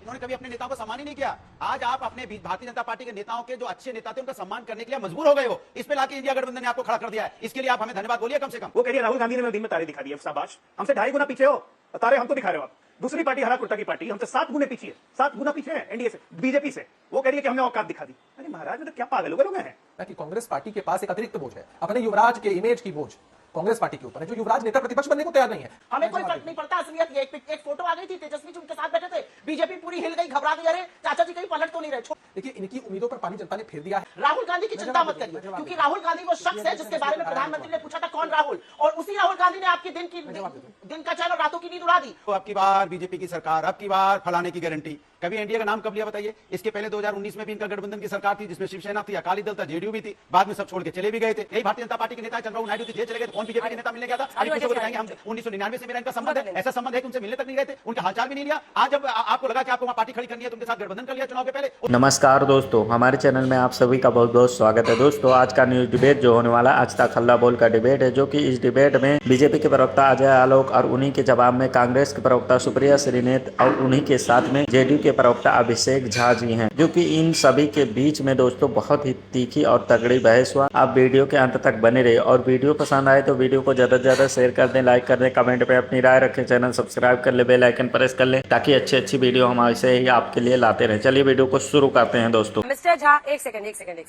उन्होंने कभी अपने नेताओं का सम्मान ही नहीं किया। आज आप अपने भारतीय जनता पार्टी के नेताओं के जो अच्छे नेता थे उनका सम्मान करने के लिए मजबूर हो गए हो। इस पे लाके इंडिया गठबंधन ने आपको खड़ा कर दिया है। इसके लिए आप हमें धन्यवाद बोलिए कम से कम। वो कह रही है राहुल गांधी ने दिन में तारे दिखा दिए, शाबाश, हमसे 2.5 गुना पीछे हो, तारे हमको दिखा रहे हो आप। दूसरी पार्टी हरा कुर्ता की पार्टी हमसे 7 गुने पीछे है, 7 गुना पीछे है एनडीए से, बीजेपी से। वो कह रही है कि हमने औकात दिखा दी। अरे महाराज, मतलब क्या पागल हो गए हैं कि कांग्रेस पार्टी के पास एक अतिरिक्त बोझ है, अपने युवराज के इमेज की बोझ कांग्रेस पार्टी के ऊपर है, जो युवराज नेता प्रतिपक्ष बनने को तैयार नहीं है। हमें कोई फर्क नहीं पड़ता। असलियत ये एक फोटो आ गई थी, तेजस्वी जी उनके साथ बैठे थे, बीजेपी पूरी हिल गई, घबरा गई, अरे चाचा जी कहीं पलट तो नहीं रहे। देखिए, इनकी उम्मीदों पर पानी जनता ने फेर दिया है। राहुल गांधी की चिंता मत करिए, क्योंकि राहुल गांधी वो शख्स है जिसके बारे में प्रधानमंत्री ने पूछा था कौन राहुल, और उसी राहुल गांधी ने आपके दिन का चैन और रातों की नींद उड़ा दी। तो अब की बार बीजेपी की सरकार, अब की बार फलाने की गारंटी। कभी एनडीए का नाम कब लिया बताइए? इसके पहले 2019 में भी इनका गठबंधन की सरकार थी, जिसमें शिवसेना थी, अकाली दल था, जेडीयू भी थी। बाद में सब छोड़ के चले भी गए थे। यही भारतीय जनता पार्टी के नेता चंद्रबाबू नायडू जेल चले गए, कौन बीजेपी के नेता मिलने गया था? अभी कुछ लोग बताएंगे हम 1999 से मेरा इनका संबंध है, ऐसा संबंध है कि उनसे मिलने तक नहीं गए थे, उनका हालचाल भी नहीं लिया। आज जब आपको लगा कि आपको वहां पार्टी खड़ी करनी है तो उनके साथ गठबंधन कर लिया चुनाव के पहले। नमस्कार दोस्तों, हमारे चैनल में आप सभी का बहुत बहुत स्वागत है। दोस्तों, आज का न्यूज डिबेट जो होने वाला आज तक हल्ला बोल का डिबेट है, जो कि इस डिबेट में बीजेपी के प्रवक्ता अजय आलोक और उन्हीं के जवाब में कांग्रेस के प्रवक्ता सुप्रिया श्रीनेत और उन्हीं के साथ में जेडीयू के प्रवक्ता अभिषेक झा जी हैं, जो कि इन सभी के बीच में दोस्तों बहुत ही तीखी और तगड़ी बहस हुआ। आप वीडियो के अंत तक बने रहिए और वीडियो पसंद आए तो वीडियो को ज्यादा से ज्यादा शेयर कर दें, लाइक कर दें, कमेंट पे अपनी राय रखें, चैनल सब्सक्राइब कर ले, बेल आइकन प्रेस कर ले, ताकि अच्छी वीडियो हम ऐसे ही आपके लिए लाते रहे। चलिए वीडियो को शुरू करते हैं दोस्तों। मिस्टर झा, एक सेकंड।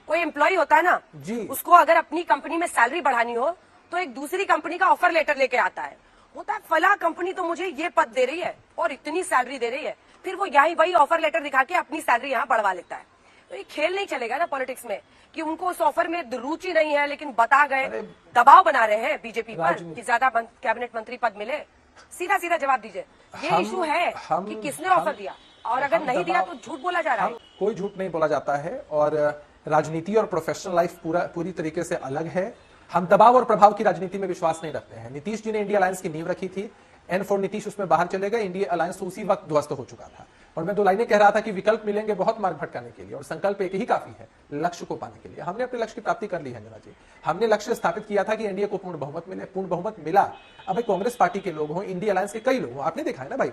कोई एम्प्लॉय होता है ना जी, उसको अगर अपनी कंपनी में सैलरी बढ़ानी हो तो एक दूसरी कंपनी का ऑफर लेटर लेके आता है, होता है फला कंपनी तो मुझे ये पद दे रही है और इतनी सैलरी दे रही है, फिर वो यही वही ऑफर लेटर दिखा के अपनी सैलरी यहाँ बढ़वा लेता है। तो ये खेल नहीं चलेगा ना पॉलिटिक्स में, कि उनको उस ऑफर में रुचि नहीं है, लेकिन बता गए, दबाव बना रहे हैं बीजेपी पर कि ज्यादा कैबिनेट मंत्री पद मिले। सीधा सीधा जवाब दीजिए, ये इशू है कि किसने ऑफर दिया, और अगर नहीं दिया तो झूठ बोला जा रहा है। कोई झूठ नहीं बोला जाता है, और राजनीति और प्रोफेशनल लाइफ पूरी तरीके से अलग है। हम दबाव और प्रभाव की राजनीति में विश्वास नहीं रखते हैं। नीतीश जी ने इंडिया अलायंस की नींव रखी थी, एन फॉर नीतीश उसमें बाहर चले गए, इंडिया अलायंस तो उसी वक्त ध्वस्त हो चुका था। और मैं 2 लाइनें कह रहा था कि विकल्प मिलेंगे बहुत मार्ग भटकाने के लिए, और संकल्प एक ही काफी है लक्ष्य को पाने के लिए। हमने अपने लक्ष्य की प्राप्ति कर ली है अंजना जी। हमने लक्ष्य स्थापित किया था कि एनडीए को पूर्ण बहुमत मिले, पूर्ण बहुमत मिला। अब कांग्रेस पार्टी के लोग हों, इंडिया अलायंस के कई लोग हों, आपने देखा है ना भाई,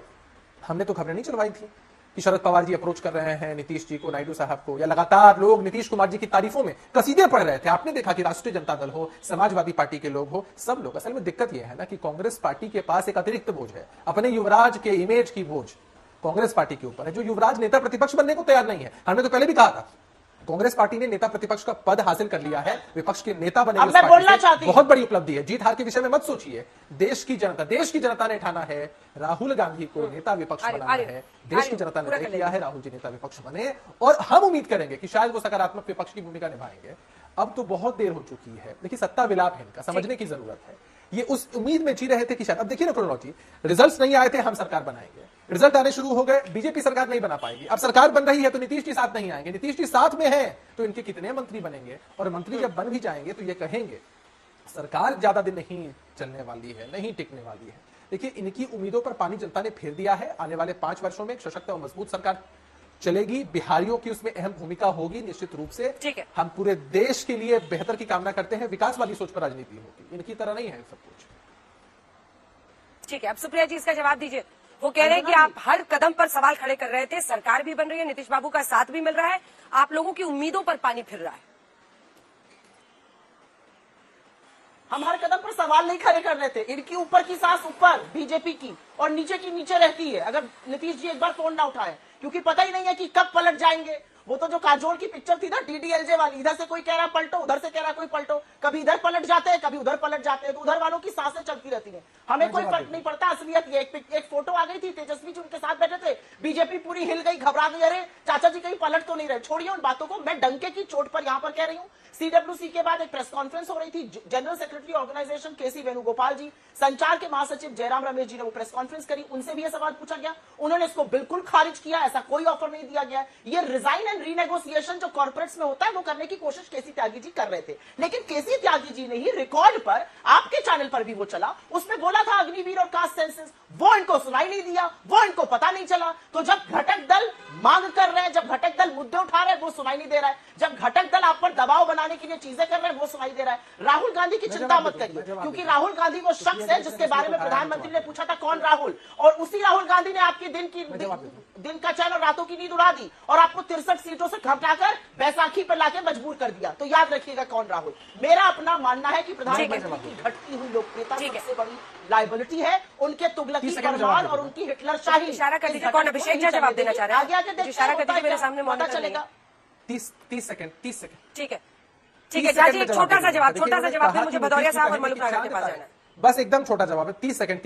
हमने तो खबरें नहीं चलवाई थी कि शरद पवार जी अप्रोच कर रहे हैं नीतीश जी को, नायडू साहब को, या लगातार लोग नीतीश कुमार जी की तारीफों में कसीदे पढ़ रहे थे। आपने देखा कि राष्ट्रीय जनता दल हो, समाजवादी पार्टी के लोग हो, सब लोग। असल में दिक्कत यह है ना कि कांग्रेस पार्टी के पास एक अतिरिक्त बोझ है, अपने युवराज के इमेज की बोझ कांग्रेस पार्टी के ऊपर है, जो युवराज नेता प्रतिपक्ष बनने को तैयार नहीं है। हमने तो पहले भी कहा था, कांग्रेस पार्टी ने नेता प्रतिपक्ष का पद हासिल कर लिया है, विपक्ष के नेता बने, बहुत बड़ी उपलब्धि है। जीत हार के विषय में मत सोचिए। देश की जनता ने ठाना है राहुल गांधी को नेता विपक्ष बनाना है। देश की जनता ने तय किया है राहुल जी नेता विपक्ष बने, और हम उम्मीद करेंगे कि शायद वो सकारात्मक विपक्ष की भूमिका निभाएंगे। अब तो बहुत देर हो चुकी है, देखिए सत्ता विलाप है इनका, समझने की जरूरत है। ये उस उम्मीद में जी रहे थे कि शायद, अब देखिए ना क्रोनोलॉजी, रिजल्ट्स नहीं आए थे, हम सरकार बनाएंगे, रिजल्ट आने शुरू हो गए, बीजेपी सरकार नहीं बना पाएगी। अब सरकार बन रही है तो नीतीश जी साथ नहीं आएंगे, नीतीश जी साथ में है तो इनके कितने मंत्री बनेंगे, और मंत्री जब बन भी जाएंगे तो ये कहेंगे सरकार ज्यादा दिन नहीं चलने वाली है, नहीं टिकने वाली है। देखिए, इनकी उम्मीदों पर पानी जनता ने फेर दिया है। आने वाले 5 वर्षों में एक सशक्त और मजबूत सरकार चलेगी, बिहारियों की उसमें अहम भूमिका होगी निश्चित रूप से। हम पूरे देश के लिए बेहतर की कामना करते हैं, विकासवादी सोच पर राजनीति होगी, इनकी तरह नहीं है सब कुछ। ठीक है, अब सुप्रिया जी इसका जवाब दीजिए। वो कह रहे हैं कि आप हर कदम पर सवाल खड़े कर रहे थे, सरकार भी बन रही है, नीतीश बाबू का साथ भी मिल रहा है, आप लोगों की उम्मीदों पर पानी फिर रहा है। हम हर कदम पर सवाल नहीं खड़े कर रहे थे। इनकी ऊपर की सांस ऊपर बीजेपी की, और नीचे की नीचे रहती है अगर नीतीश जी एक बार फोन ना उठाए, क्योंकि पता ही नहीं है कि कब पलट जाएंगे। वो तो जो काजोल की पिक्चर थी ना, डीडीएलजे वाली, इधर से कोई कह रहा पलटो, उधर से कह रहा कोई पलटो, कभी इधर पलट जाते हैं, कभी उधर पलट जाते हैं, तो उधर वालों की सांसें चलती रहती हैं। हमें कोई फर्क नहीं पड़ता। असलियत ये एक फोटो आ गई थी, तेजस्वी जी उनके साथ बैठे थे, बीजेपी पूरी हिल गई, घबरा गई, अरे चाचा जी कहीं पलट तो नहीं रहे। छोड़िए उन बातों को, मैं डंके की चोट पर यहाँ पर कह रही हूँ। सीडब्ल्यूसी के बाद एक प्रेस कॉन्फ्रेंस हो रही थी, जनरल सेक्रेटरी ऑर्गेनाइजेशन केसी वेणुगोपाल जी, संचार के महासचिव जयराम रमेश जी ने वो प्रेस कॉन्फ्रेंस करी, उनसे भी ये सवाल पूछा गया, उन्होंने इसको बिल्कुल खारिज किया, ऐसा कोई ऑफर नहीं दिया गया। ये रिजाइन एंड रीनेगोशिएशन जो कॉर्पोरेट्स में होता है वो करने की कोशिश केसी त्यागी जी कर रहे थे, लेकिन केसी त्यागी जी ने ही रिकॉर्ड पर, आपके चैनल पर भी वो चला, उसमें बोला था अग्निवीर और कास्ट सेंसस, वो इनको सुनाई नहीं दिया, वो इनको पता नहीं चला। तो जब घटक दल मांग कर रहे हैं, जब घटक दल मुद्दे उठा रहे हैं वो सुनाई नहीं दे रहा है, जब घटक दल आप पर दबाव बनाने के लिए चीजें कर रहे हैं वो सुनाई दे रहा है। राहुल गांधी की चिंता मत करिए, क्योंकि राहुल गांधी वो शख्स है जिसके बारे में प्रधानमंत्री ने पूछा था कौन राहुल, और उसी राहुल गांधी ने आपके दिन का चैन और रातों की नींद उड़ा दी और आपको 63 सीटों से घबराकर बैसाखी पर लाके मजबूर कर दिया। तो याद रखिएगा कौन राहुल। मेरा अपना मानना है कि प्रधानमंत्री की घटती हुई लोकप्रियता सबसे बड़ी लाइबिलिटी है, उनके तुगलकी फरमान और उनकी हिटलरशाही। इशारा कर दीजिए कौन अभिषेक झा जवाब देना चाह रहे हैं? आगे आगे देखते इशारा कर दीजिए, मेरे सामने पता मॉनिटर चलेगा। 30 सेकंड। ठीक है झा जी, एक छोटा सा जवाब दें मुझे, भदौरिया साहब और मलूक नागर के पास जाना है। बस एकदम छोटा जवाब है, 30 सेकंड।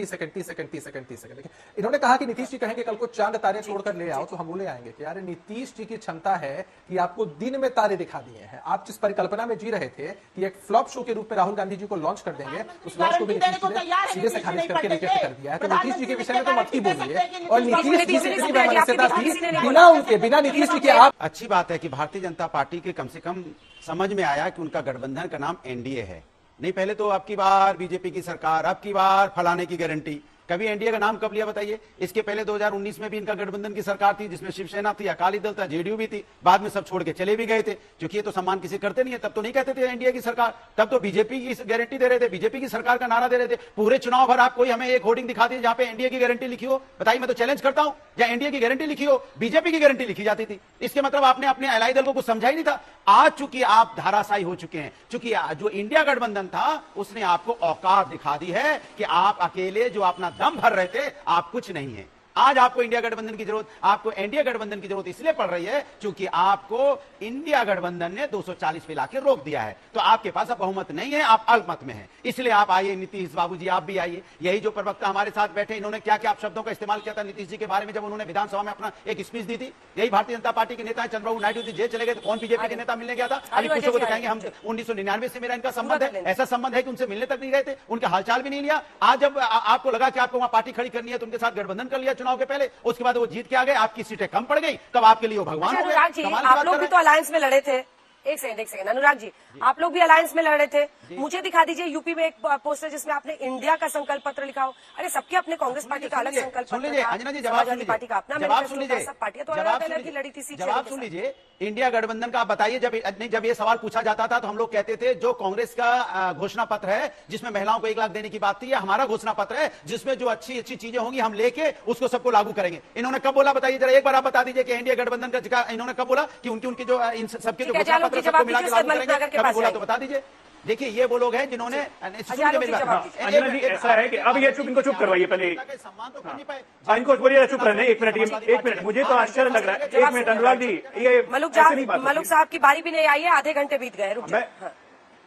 देखिए, इन्होंने कहा कि नीतीश जी कहेंगे कल को चांद तारे छोड़कर ले आओ, तो हम बोले आएंगे कि यार नीतीश जी की क्षमता है कि आपको दिन में तारे दिखा दिए हैं। आप जिस परिकल्पना में जी रहे थे कि एक फ्लॉप शो के रूप में राहुल गांधी जी को लॉन्च कर देंगे, उस लॉन्च को भी नीतीश जी ने सीधे से खारिज करके रिजेक्ट कर दिया है। तो नीतीश जी के विषय में तो मत ही बोलिए। और नीतीश जी से कितनी वैमनस्यता थी बिना नीतीश जी के आप। अच्छी बात है कि भारतीय जनता पार्टी के कम से कम समझ में आया कि उनका गठबंधन का नाम एनडीए है। नहीं पहले तो अब की बार बीजेपी की सरकार, अब की बार फलाने की गारंटी। कभी एनडीए का नाम कब लिया बताइए? इसके पहले 2019 में भी इनका गठबंधन की सरकार थी, जिसमें शिवसेना थी, अकाली दल था, जेडीयू भी थी। बाद में सब छोड़ के चले भी गए थे, क्योंकि ये तो सम्मान किसी करते नहीं है। तब तो नहीं कहते थे एनडीए की सरकार, तब तो बीजेपी की गारंटी दे रहे थे, बीजेपी की सरकार का नारा दे रहे थे। पूरे चुनाव भर आप कोई हमें एक होर्डिंग दिखा दी जहां पे एनडीए की गारंटी लिखी हो, बताइए। मैं तो चैलेंज करता हूं, या एनडीए की गारंटी लिखी हो, बीजेपी की गारंटी लिखी जाती थी। इसके मतलब आपने अपने अलाई दल को कुछ समझा ही नहीं था। आज चूंकि आप धाराशायी हो चुके हैं, चूंकि जो इंडिया गठबंधन था उसने आपको औकात दिखा दी है कि आप अकेले जो अपना दम भर रहे थे, आप कुछ नहीं है। आज आपको इंडिया गठबंधन की जरूरत, आपको एनडीए गठबंधन की जरूरत इसलिए पड़ रही है क्योंकि आपको इंडिया गठबंधन ने 240 पे लाके रोक दिया है। तो आपके पास अब बहुमत नहीं है, आप अल्पमत में हैं। इसलिए आप आइए, नीतीश बाबूजी आप भी आइए। यही जो प्रवक्ता हमारे साथ बैठे, इन्होंने क्या क्या शब्दों का इस्तेमाल किया था नीतीश जी के बारे में जब उन्होंने विधानसभा में अपना एक स्पीच दी थी। यही भारतीय जनता पार्टी के नेता चंद्रबाबू नायडू जी जेल चले गए, तो कौन बीजेपी के नेता मिलने गया था? अभी कुछ को दिखाएंगे हम 1999 से मेरा इनका संबंध है। ऐसा संबंध है कि उनसे मिलने तक नहीं गए थे, उनका हालचाल भी नहीं लिया। आज जब आपको लगा कि आपको वहां पार्टी खड़ी करनी है तो उनके साथ गठबंधन कर लिया चुनाव के पहले, उसके बाद वो जीत के आ गए, आपकी सीटें कम पड़ गई, तब आपके लिए वो भगवान हो गए। अनुराग जी, आप लोग भी तो अलायंस में लड़े थे। एक सेकंड अनुराग जी, आप लोग भी अलायंस में लड़ रहे थे। मुझे दिखा दीजिए यूपी में एक पोस्टर जिसमें आपने इंडिया का संकल्प पत्र लिखा हो। अरे सबके अपने कांग्रेस पार्टी का अलग संकल्प सुन पत्र लीजिए, था, अंजना जी जवाब सुन लीजिए, पार्टी का अपना जवाब सुन लीजिए, सब पार्टियां तो जवाब अलग अलग लड़ी थी सीट जवाब सुन लीजिए। इंडिया गठबंधन का आप बताइए। जब ये सवाल पूछा जाता था तो हम लोग कहते थे जो कांग्रेस का घोषणा पत्र है जिसमें महिलाओं को 1 लाख देने की बात थी, या हमारा घोषणा पत्र है जिसमें जो अच्छी अच्छी चीजें होंगी हम लेके उसको सबको लागू करेंगे। इन्होंने कब बोला बताइए जरा, एक बार आप बता दीजिए कि इंडिया गठबंधन का इन्होंने कब बोला कि उनकी जो सबके जो घोषणा पत्र सबको मिला के लागू करेंगे, कब बोला तो बता दीजिए। देखिए ये वो लोग हैं जिन्होंने अंजना जी ऐसा है कि अब ये चुप, इनको चुप करवाइए पहले। सम्मान तो कर नहीं पाए। इनको बोलिए चुप रहने। एक मिनट मुझे तो आश्चर्य लग रहा है। 1 मिनट अनुराग जी, ये मलूक ऐसे नहीं बात होती। मलूक साहब की बारी भी नहीं आई है, आधे घंटे बीत गए। रुक जाओ, हाँ,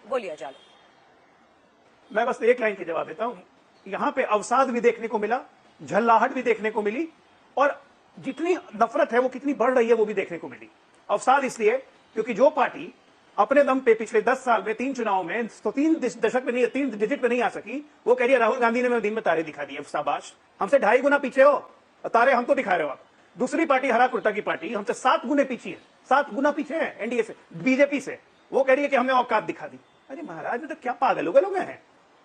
बोलिए जालो। मैं बस एक लाइन के जवाब देता हूं। यहां पे अवसाद भी देखने को मिला, झल्लाहट भी देखने को मिली, और जितनी नफरत है वो कितनी बढ़ रही है वो भी देखने को मिली। अवसाद इसलिए क्योंकि जो पार्टी अपने दम पे पिछले 10 साल में 3 चुनाव में तो 3 दशक में नहीं, 3 डिजिट पे नहीं आ सकी, वो कह रही है राहुल गांधी ने मैं दिन में तारे दिखा दिए। शाबाश, हमसे 2.5 गुना पीछे हो, तारे हमको दिखा रहे हो आप। दूसरी पार्टी हरा कुर्ता की पार्टी हमसे 7 गुने पीछे है, 7 गुना पीछे है एनडीए से, बीजेपी से। वो कह रही है कि हमने औकात दिखा दी। अरे महाराज, में तो क्या पागल लोग हैं,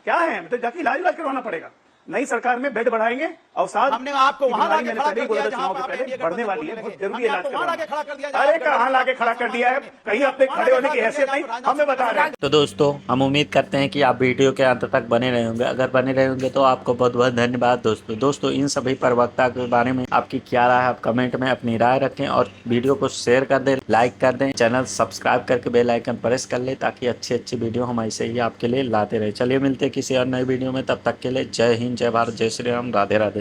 क्या है? तो जाके इलाज करवाना पड़ेगा। नई सरकार में बेड बढ़ाएंगे। अवसाद हमने आपको वहां लाके मैंने खड़ा पहले कर बोला दिया था, चुनाव जहां के पे पहले आप बढ़ने वाली है, बहुत जरूरी इलाज वहां लाके खड़ा कर दिया। अरे कहां लाके खड़ा कर दिया है? कहीं अपने खड़े होने की हैसियत नहीं, हमें बता रहे हैं। तो दोस्तों हम उम्मीद करते हैं कि आप वीडियो के अंत तक बने रहे होंगे। अगर बने रहे होंगे तो आपको बहुत बहुत धन्यवाद दोस्तों इन सभी प्रवक्ता के बारे में आपकी क्या राय है, आप कमेंट में अपनी राय रखें और वीडियो को शेयर कर दें, लाइक कर दें, चैनल सब्सक्राइब करके बेल आइकन प्रेस कर ले ताकि अच्छी वीडियो हम ऐसे ही आपके लिए लाते रहे। चलिए मिलते हैं किसी और नए वीडियो में, तब तक के लिए जय हिंद, जय भारत, जय श्री राम, राधे राधे।